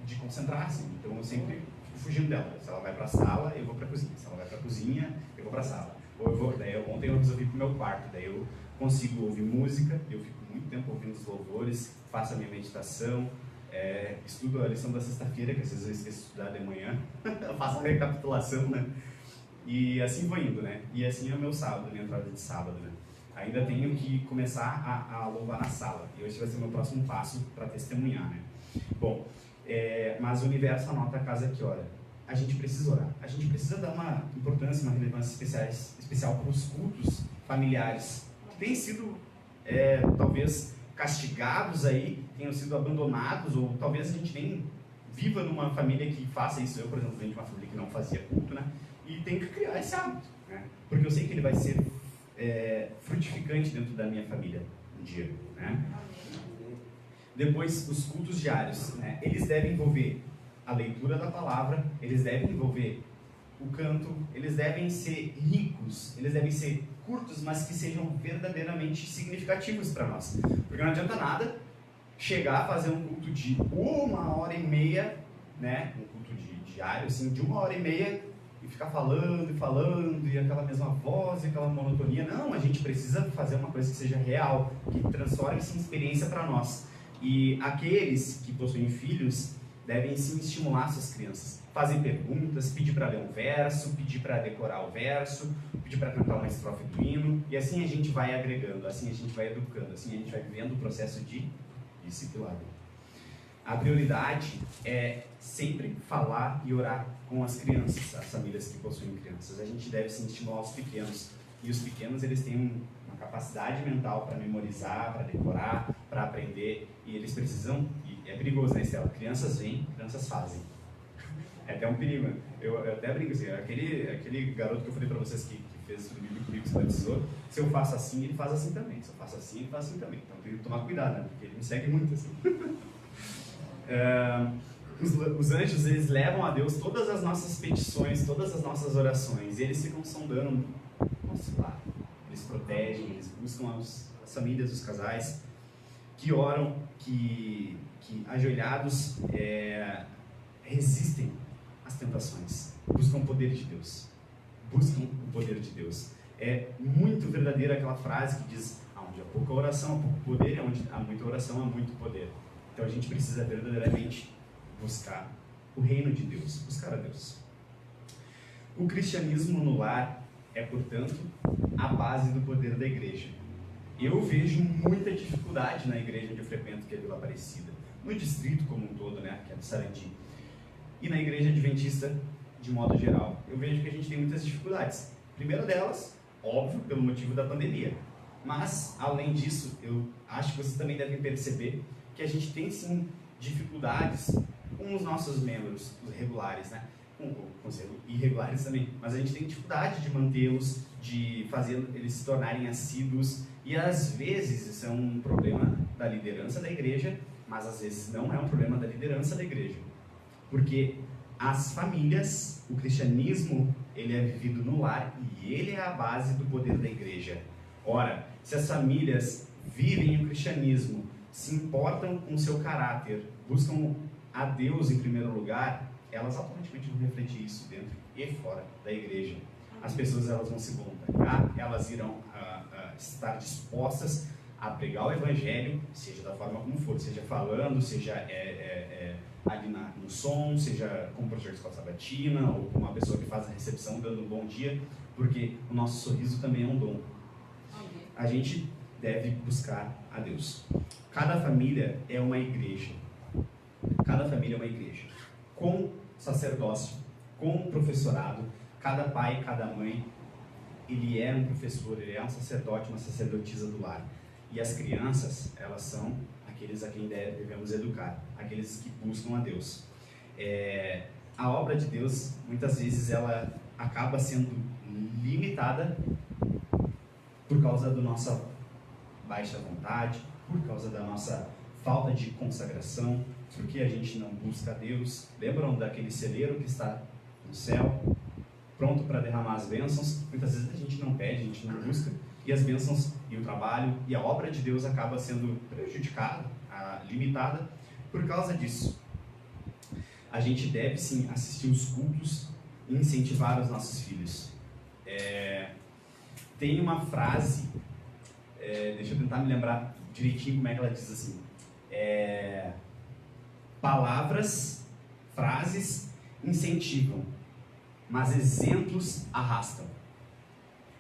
de concentrar, assim. Então eu sempre fico fugindo dela. Se ela vai para a sala, eu vou para a cozinha. Se ela vai para a cozinha, eu vou para a sala. Ontem eu resolvi para o meu quarto, daí eu consigo ouvir música, eu fico muito tempo ouvindo os louvores, faço a minha meditação, estudo a lição da sexta-feira, que às vezes eu esqueço de estudar de manhã, eu faço a recapitulação, né? E assim vou indo, né? E assim é o meu sábado, minha entrada de sábado, né? Ainda tenho que começar a louvar na sala, e esse vai ser o meu próximo passo para testemunhar, né? Bom, mas o universo anota a casa que ora. A gente precisa orar, a gente precisa dar uma importância, uma relevância especial para os cultos familiares, que têm sido, talvez, castigados aí, tenham sido abandonados, ou talvez a gente nem viva numa família que faça isso. Eu, por exemplo, venho de uma família que não fazia culto, né? E tenho que criar esse hábito, né? Porque eu sei que ele vai ser frutificante dentro da minha família um dia, né? Depois, os cultos diários, né? Eles devem envolver a leitura da palavra, eles devem envolver o canto, eles devem ser ricos, eles devem ser curtos, mas que sejam verdadeiramente significativos para nós. Porque não adianta nada chegar a fazer um culto de 1h30, né? Um culto diário, assim, de 1h30, e ficar falando e falando, e aquela mesma voz, e aquela monotonia. Não, a gente precisa fazer uma coisa que seja real, que transforme-se em experiência para nós. E aqueles que possuem filhos devem sim estimular suas crianças. Fazer perguntas, pedir para ler um verso, pedir para decorar o verso, pedir para cantar uma estrofe do hino, e assim a gente vai agregando, assim a gente vai educando, assim a gente vai vivendo o processo de discipulado. A prioridade é sempre falar e orar com as crianças, as famílias que possuem crianças. A gente deve sim estimular os pequenos, e os pequenos eles têm uma capacidade mental para memorizar, para decorar, para aprender, e eles precisam, e é perigoso, né, Estela? Crianças vêm, crianças fazem. É até um perigo, né? Eu até brinco assim, aquele garoto que eu falei para vocês que fez estudo bíblico comigo, se batizou, se eu faço assim, ele faz assim também, se eu faço assim, ele faz assim também. Então eu tenho que tomar cuidado, né? Porque ele me segue muito assim. Os anjos, eles levam a Deus todas as nossas petições, todas as nossas orações, e eles ficam sondando o nosso lar. Eles protegem, eles buscam as famílias, os casais, que oram, que ajoelhados resistem às tentações, buscam o poder de Deus. Buscam o poder de Deus. É muito verdadeira aquela frase que diz: onde há pouca oração, há pouco poder, e onde há muita oração, há muito poder. Então a gente precisa verdadeiramente buscar o reino de Deus, buscar a Deus. O cristianismo no lar é, portanto, a base do poder da igreja. Eu vejo muita dificuldade na igreja onde eu frequento, que é a Vila Aparecida, no distrito como um todo, né, que é do Sarandi, e na igreja adventista de modo geral. Eu vejo que a gente tem muitas dificuldades. Primeira delas, óbvio, pelo motivo da pandemia. Mas, além disso, eu acho que vocês também devem perceber que a gente tem sim dificuldades com os nossos membros, os regulares, né? Com irregulares também, mas a gente tem dificuldade de mantê-los, de fazer eles se tornarem assíduos, e às vezes isso é um problema da liderança da igreja, mas às vezes não é um problema da liderança da igreja. Porque as famílias, o cristianismo, ele é vivido no lar e ele é a base do poder da igreja. Ora, se as famílias vivem o cristianismo, se importam com o seu caráter, buscam a Deus em primeiro lugar, elas automaticamente vão refletir isso dentro e fora da igreja. As pessoas, elas vão se voluntariar, elas irão estar dispostas a pregar o evangelho, seja da forma como for, seja falando, seja ali no som, seja como professor de escola sabatina, ou como uma pessoa que faz a recepção dando um bom dia, porque o nosso sorriso também é um dom. A gente deve buscar a Deus. Cada família é uma igreja. Cada família é uma igreja. Com sacerdócio, com professorado, cada pai, cada mãe, ele é um professor, ele é um sacerdote, uma sacerdotisa do lar. E as crianças, elas são aqueles a quem devemos educar, aqueles que buscam a Deus. A obra de Deus, muitas vezes, ela acaba sendo limitada por causa da nossa baixa vontade, por causa da nossa falta de consagração, porque a gente não busca a Deus. Lembram daquele celeiro que está no céu, pronto para derramar as bênçãos? Muitas vezes a gente não pede, a gente não busca, e as bênçãos e o trabalho e a obra de Deus acaba sendo prejudicada, limitada por causa disso. A gente deve sim assistir os cultos e incentivar os nossos filhos. Tem uma frase, deixa eu tentar me lembrar direitinho como é que ela diz assim: palavras, frases incentivam, mas exemplos arrastam.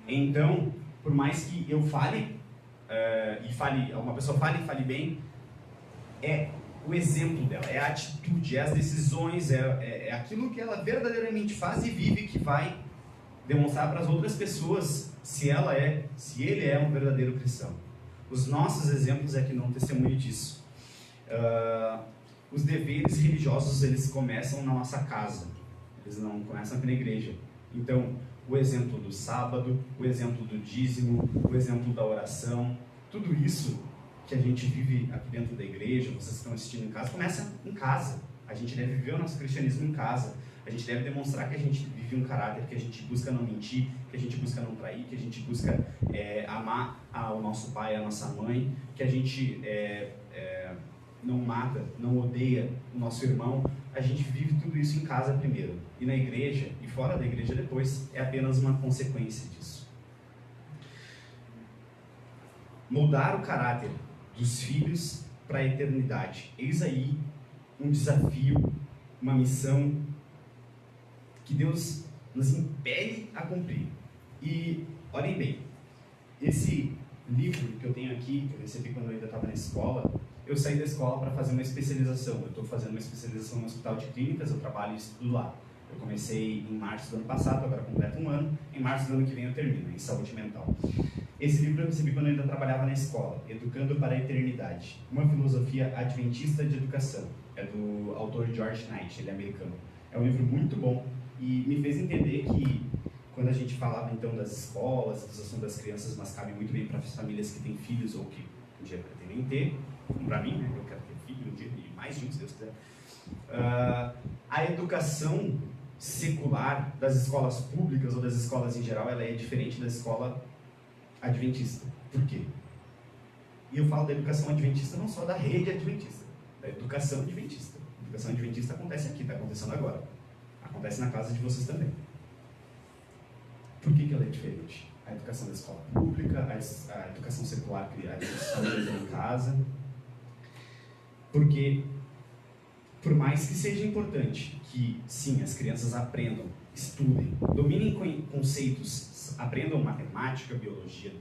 Então, por mais que eu fale, uma pessoa fale bem, é o exemplo dela, é a atitude, é as decisões, é aquilo que ela verdadeiramente faz e vive que vai demonstrar para as outras pessoas se ele é um verdadeiro cristão. Os nossos exemplos é que não testemunham disso. Os deveres religiosos, eles começam na nossa casa, eles não começam aqui na igreja. Então, o exemplo do sábado, o exemplo do dízimo, o exemplo da oração, tudo isso que a gente vive aqui dentro da igreja, vocês estão assistindo em casa, começa em casa. A gente deve viver o nosso cristianismo em casa. A gente deve demonstrar que a gente vive um caráter, que a gente busca não mentir, que a gente busca não trair, que a gente busca amar o nosso pai, a nossa mãe, que a gente não mata, não odeia o nosso irmão. A gente vive tudo isso em casa primeiro. E na igreja, e fora da igreja depois, é apenas uma consequência disso. Moldar o caráter dos filhos para a eternidade. Eis aí um desafio, uma missão que Deus nos impele a cumprir. E olhem bem, esse livro que eu tenho aqui, que eu recebi quando eu ainda estava na escola, eu saí da escola para fazer uma especialização. Eu estou fazendo uma especialização no Hospital de Clínicas, eu trabalho e estudo lá. Eu comecei em março do ano passado, agora completo um ano. Em março do ano que vem eu termino, em saúde mental. Esse livro eu recebi quando eu ainda trabalhava na escola, Educando para a Eternidade, uma filosofia adventista de educação. É do autor George Knight, ele é americano. É um livro muito bom e me fez entender que quando a gente falava então das escolas, dos assuntos das crianças, mas cabe muito bem para as famílias que têm filhos ou que um dia pretendem ter, como para mim, né? Eu quero ter filho um dia e mais de um, se Deus quiser. A educação secular das escolas públicas ou das escolas em geral, ela é diferente da escola adventista. Por quê? E eu falo da educação adventista não só da rede adventista, da educação adventista. A educação adventista acontece aqui, está acontecendo agora. Acontece na casa de vocês também. Por que ela é diferente? A educação da escola pública, a educação secular que a gente está em casa. Porque, por mais que seja importante que, sim, as crianças aprendam, estudem, dominem conceitos, aprendam matemática, biologia,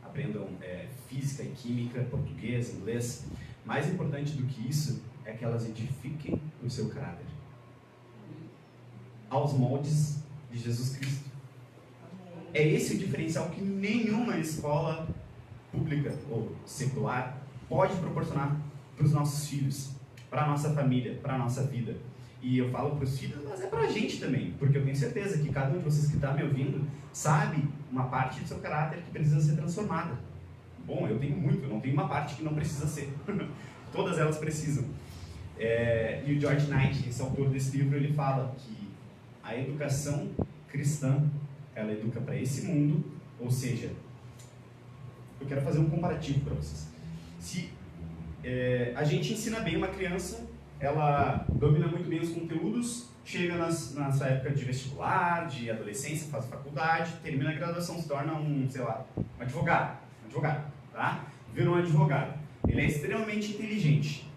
aprendam física e química, português, inglês, mais importante do que isso é que elas edifiquem o seu caráter aos moldes de Jesus Cristo. É esse o diferencial que nenhuma escola pública ou secular pode proporcionar para os nossos filhos, para a nossa família, para a nossa vida. E eu falo para os filhos, mas é para a gente também, porque eu tenho certeza que cada um de vocês que está me ouvindo sabe uma parte do seu caráter que precisa ser transformada. Bom, eu tenho muito, eu não tenho uma parte que não precisa ser. Todas elas precisam. E o George Knight, esse autor desse livro, ele fala que a educação cristã, ela educa para esse mundo, ou seja, eu quero fazer um comparativo para vocês. Se a gente ensina bem uma criança, ela domina muito bem os conteúdos, chega nessa época de vestibular, de adolescência, faz faculdade, termina a graduação, se torna um advogado, tá? Vira um advogado. Ele é extremamente inteligente,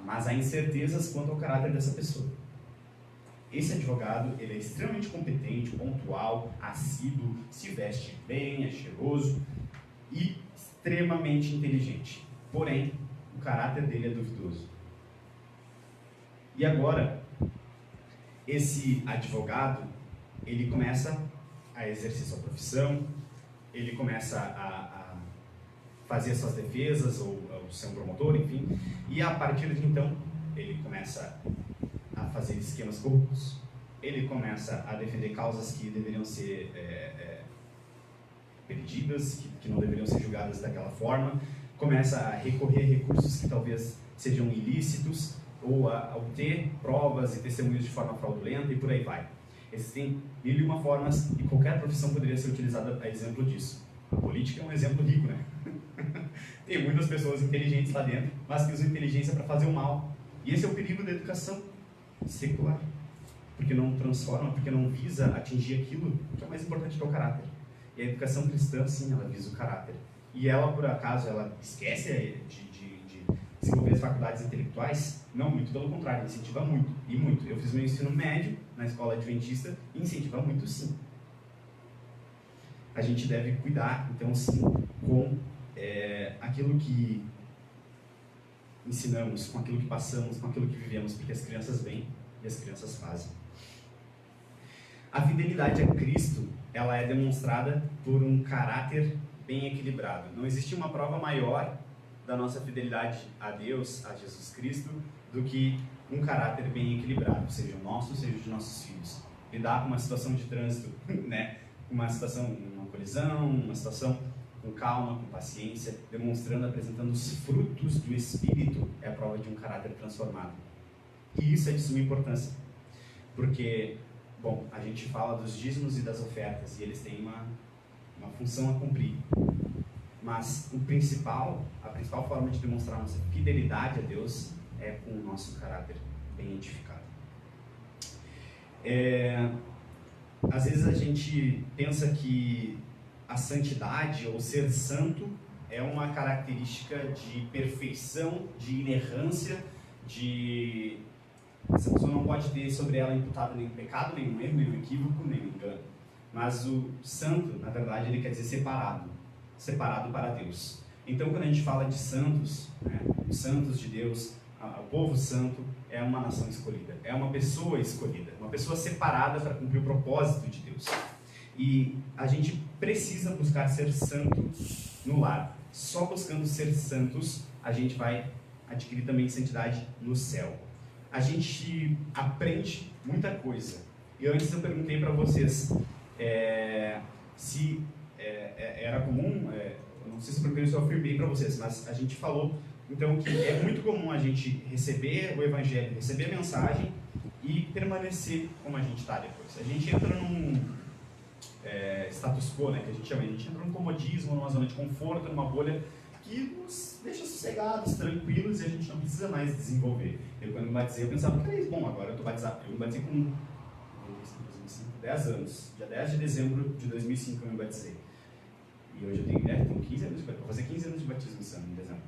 mas há incertezas quanto ao caráter dessa pessoa. Esse advogado, ele é extremamente competente, pontual, assíduo, se veste bem, é cheiroso e extremamente inteligente. Porém, o caráter dele é duvidoso. E agora, esse advogado, ele começa a exercer sua profissão, ele começa a fazer suas defesas, ou ser um promotor, enfim, e a partir de então, ele começa a fazer esquemas corruptos, ele começa a defender causas que deveriam ser perdidas, que não deveriam ser julgadas daquela forma, começa a recorrer a recursos que talvez sejam ilícitos, ou a obter provas e testemunhos de forma fraudulenta, e por aí vai. Existem 1001 formas, e qualquer profissão poderia ser utilizada a exemplo disso. A política é um exemplo rico, né? Tem muitas pessoas inteligentes lá dentro, mas que usam inteligência para fazer o mal. E esse é o perigo da educação secular. Porque não transforma, porque não visa atingir aquilo que é mais importante, que é o caráter. E a educação cristã, sim, ela visa o caráter. E ela, por acaso, ela esquece de desenvolver as faculdades intelectuais? Não, muito pelo contrário, incentiva muito, e muito. Eu fiz meu ensino médio na escola adventista e incentiva muito, sim. A gente deve cuidar, então, sim, com aquilo que ensinamos, com aquilo que passamos, com aquilo que vivemos, porque as crianças vêm e as crianças fazem. A fidelidade a Cristo, ela é demonstrada por um caráter bem equilibrado. Não existe uma prova maior da nossa fidelidade a Deus, a Jesus Cristo, do que um caráter bem equilibrado, seja o nosso, seja o de nossos filhos. Lidar com uma situação de trânsito, né? Uma situação, uma colisão, uma situação com calma, com paciência, demonstrando, apresentando os frutos do Espírito, é a prova de um caráter transformado. E isso é de suma importância, porque, bom, a gente fala dos dízimos e das ofertas, e eles têm uma função a cumprir. Mas a principal forma de demonstrar nossa fidelidade a Deus é com o nosso caráter bem edificado. Às vezes a gente pensa que a santidade ou ser santo é uma característica de perfeição, de inerrância, essa pessoa não pode ter sobre ela imputado nenhum pecado, nenhum erro, nenhum equívoco, nenhum engano. Mas o santo, na verdade, ele quer dizer separado para Deus. Então, quando a gente fala de santos, né, os santos de Deus, o povo santo é uma nação escolhida, é uma pessoa escolhida, uma pessoa separada para cumprir o propósito de Deus. E a gente precisa buscar ser santo no lar. Só buscando ser santos, a gente vai adquirir também santidade no céu. A gente aprende muita coisa. E antes eu perguntei para vocês se era comum, não sei se porque eu afirmei para vocês, mas a gente falou então que é muito comum a gente receber o evangelho, receber a mensagem e permanecer como a gente está depois. A gente entra num status quo, né, que a gente chama, a gente entra num comodismo, numa zona de conforto, numa bolha que nos deixa sossegados, tranquilos, e a gente não precisa mais desenvolver. Eu, quando me batizei, eu pensava, bom, agora eu estou batizado. Eu me batizei com 10 anos. Dia 10 de dezembro de 2005 eu me batizei. E hoje eu tenho 15 anos, vou fazer 15 anos de batismo esse ano, em dezembro.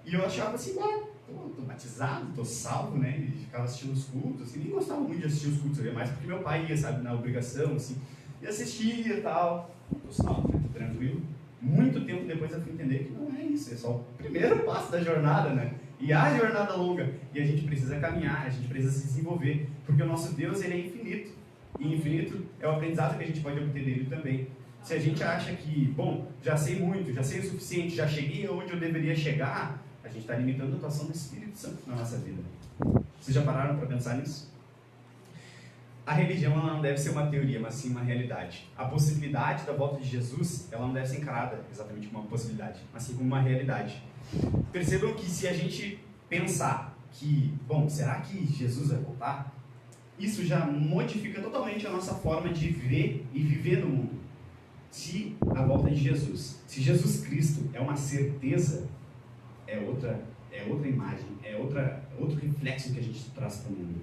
E eu achava assim, tô batizado, tô salvo, né? E ficava assistindo os cultos, assim, nem gostava muito de assistir os cultos, eu ia mais porque meu pai ia, sabe, na obrigação, assim, e assistia e tal. Tô salvo, né? Tô tranquilo. Muito tempo depois eu fui entender que não é isso, é só o primeiro passo da jornada, né? E a jornada longa, e a gente precisa caminhar, a gente precisa se desenvolver, porque o nosso Deus, ele é infinito, e infinito é o aprendizado que a gente pode obter dele também. Se a gente acha que, bom, já sei muito, já sei o suficiente, já cheguei aonde eu deveria chegar, a gente está limitando a atuação do Espírito Santo na nossa vida. Vocês já pararam para pensar nisso? A religião ela não deve ser uma teoria, mas sim uma realidade. A possibilidade da volta de Jesus, ela não deve ser encarada exatamente como uma possibilidade, mas sim como uma realidade. Percebam que se a gente pensar que, bom, será que Jesus vai voltar? Isso já modifica totalmente a nossa forma de ver e viver no mundo. Se a volta de Jesus, se Jesus Cristo é uma certeza, é outra imagem, é outro reflexo que a gente traz para o mundo.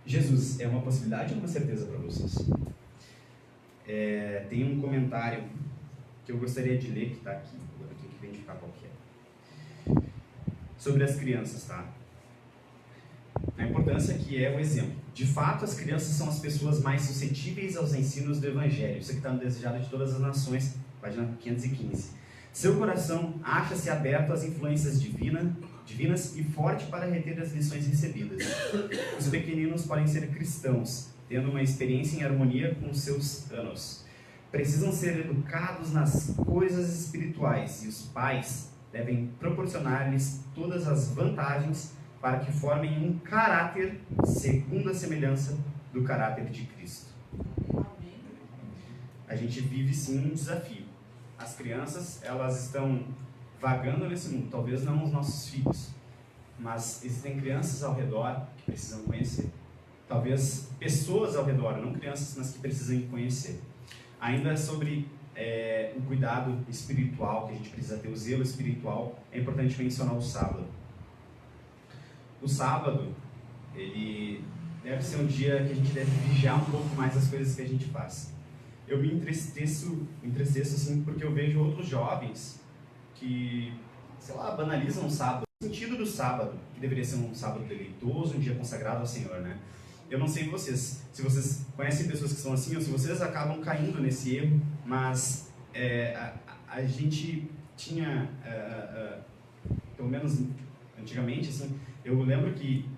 Jesus é uma possibilidade ou uma certeza para vocês? Tem um comentário que eu gostaria de ler, que está aqui, agora tenho que identificar qual que é. Sobre as crianças, tá? A importância que é o exemplo. De fato, as crianças são as pessoas mais suscetíveis aos ensinos do Evangelho. Isso aqui está no Desejado de Todas as Nações, página 515. Seu coração acha-se aberto às influências divinas e forte para reter as lições recebidas. Os pequeninos podem ser cristãos, tendo uma experiência em harmonia com seus anos. Precisam ser educados nas coisas espirituais e os pais devem proporcionar-lhes todas as vantagens para que formem um caráter segundo a semelhança do caráter de Cristo. A gente vive sim um desafio. As crianças, elas estão vagando nesse mundo, talvez não os nossos filhos, mas existem crianças ao redor que precisam conhecer. Talvez pessoas ao redor, não crianças, mas que precisam conhecer. Ainda sobre o cuidado espiritual, que a gente precisa ter, o zelo espiritual, é importante mencionar o sábado. O sábado, ele deve ser um dia que a gente deve vigiar um pouco mais as coisas que a gente faz. Eu me entristeço assim, porque eu vejo outros jovens que, sei lá, banalizam o sábado. O sentido do sábado, que deveria ser um sábado deleitoso, um dia consagrado ao Senhor, né? Eu não sei vocês, se vocês conhecem pessoas que são assim, ou se vocês acabam caindo nesse erro, mas a gente tinha, pelo menos antigamente, assim, eu lembro que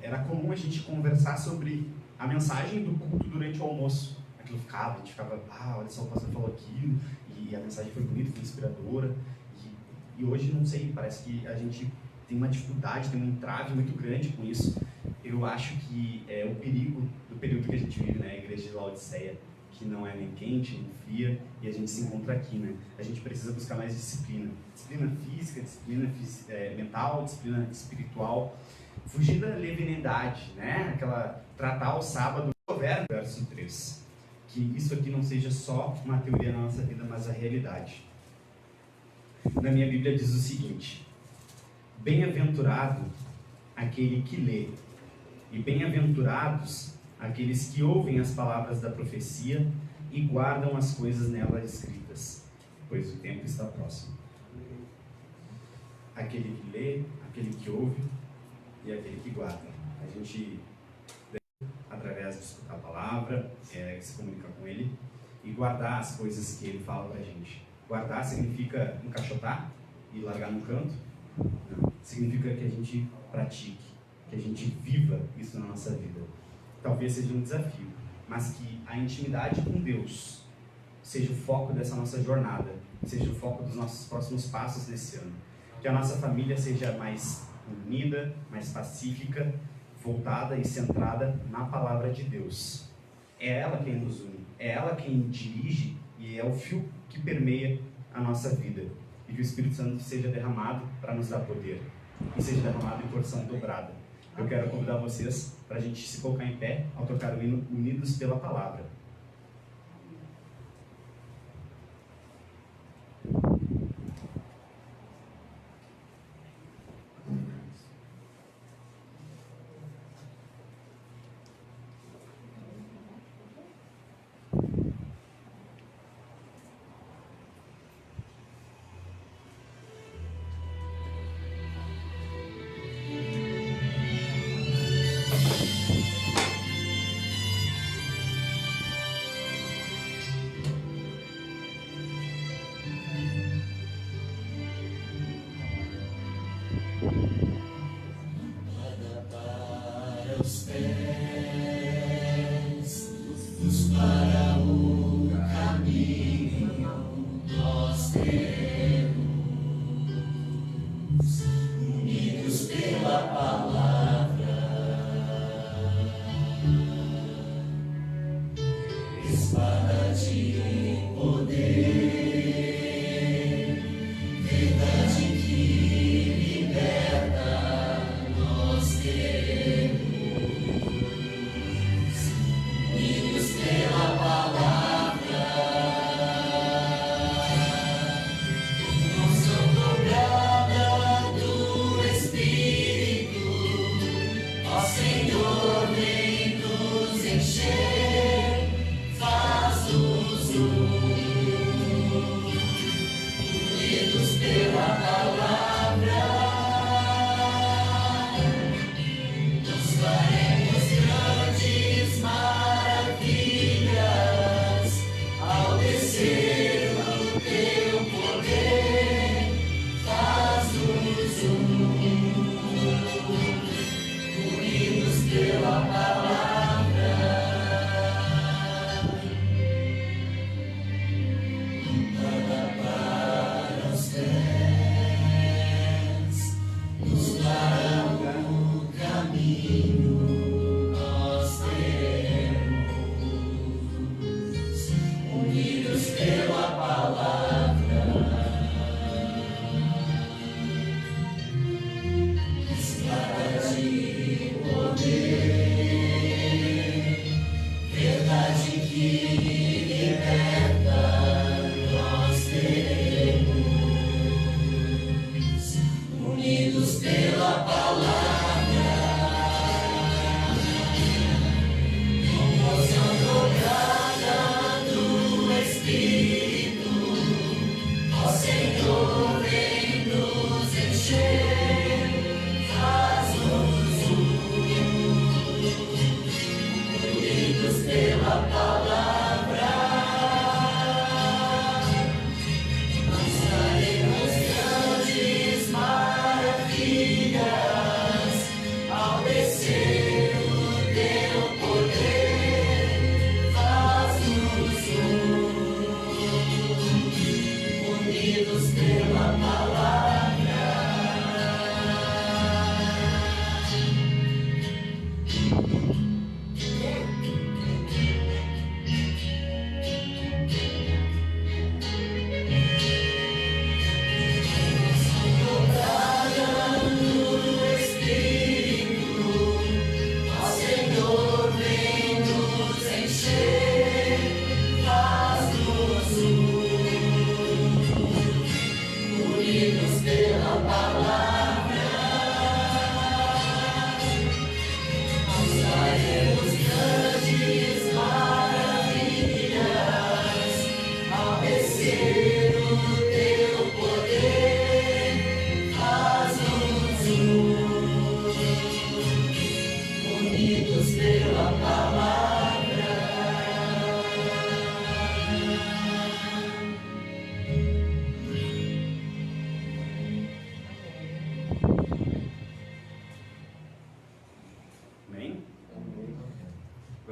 era comum a gente conversar sobre a mensagem do culto durante o almoço. A gente ficava, olha só, o pastor falou aquilo, e a mensagem foi bonita, foi inspiradora, e hoje, não sei, parece que a gente tem uma dificuldade, tem um entrave muito grande com isso. Eu acho que é o perigo do período que a gente vive, né, a igreja de Laodiceia, que não é nem quente, nem fria, e a gente se encontra aqui, né? A gente precisa buscar mais disciplina física, disciplina mental, disciplina espiritual, fugir da leviandade, né? Tratar o sábado, verso 3, que isso aqui não seja só uma teoria na nossa vida, mas a realidade. Na minha Bíblia diz o seguinte: bem-aventurado aquele que lê, e bem-aventurados aqueles que ouvem as palavras da profecia e guardam as coisas nela escritas, pois o tempo está próximo. Aquele que lê, aquele que ouve e aquele que guarda. A gente, através de escutar a palavra, se comunicar com ele e guardar as coisas que ele fala pra gente. Guardar significa encaixotar e largar no canto? Não. Significa que a gente pratique, que a gente viva isso na nossa vida. Talvez seja um desafio, mas que a intimidade com Deus seja o foco dessa nossa jornada, seja o foco dos nossos próximos passos nesse ano. Que a nossa família seja mais unida, mais pacífica, voltada e centrada na palavra de Deus. É ela quem nos une, é ela quem dirige e é o fio que permeia a nossa vida. E que o Espírito Santo seja derramado para nos dar poder e seja derramado em porção dobrada. Eu quero convidar vocês para a gente se colocar em pé ao tocar o hino Unidos pela Palavra.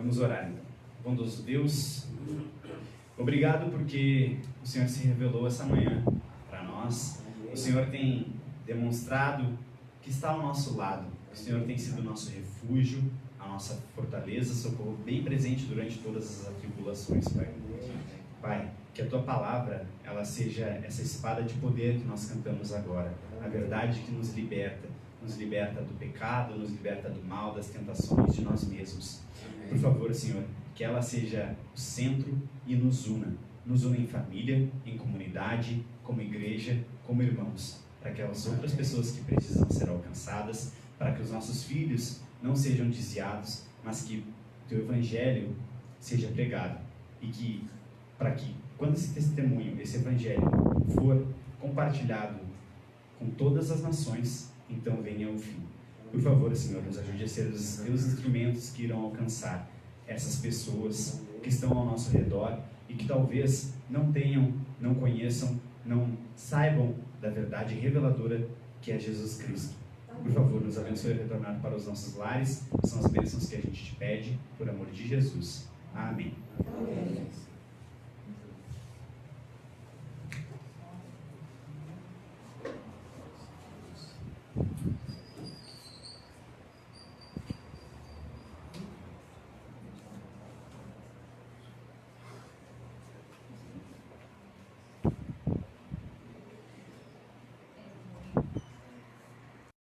Vamos orar então. Bondoso Deus, obrigado porque o Senhor se revelou essa manhã para nós. O Senhor tem demonstrado que está ao nosso lado. O Senhor tem sido o nosso refúgio, a nossa fortaleza, socorro bem presente durante todas as atribulações, Pai. Pai, que a Tua palavra, ela seja essa espada de poder que nós cantamos agora. A verdade que nos liberta do pecado, nos liberta do mal, das tentações de nós mesmos. Por favor, Senhor, que ela seja o centro e nos una em família, em comunidade, como igreja, como irmãos, para aquelas outras pessoas que precisam ser alcançadas, para que os nossos filhos não sejam desviados, mas que o Teu Evangelho seja pregado e que, para que, quando esse testemunho, esse Evangelho for compartilhado com todas as nações, então venha ao fim. Por favor, Senhor, nos ajude a ser os Teus instrumentos que irão alcançar essas pessoas que estão ao nosso redor e que talvez não tenham, não conheçam, não saibam da verdade reveladora que é Jesus Cristo. Por favor, nos abençoe a retornar para os nossos lares. São as bênçãos que a gente te pede, por amor de Jesus. Amém.
Amém.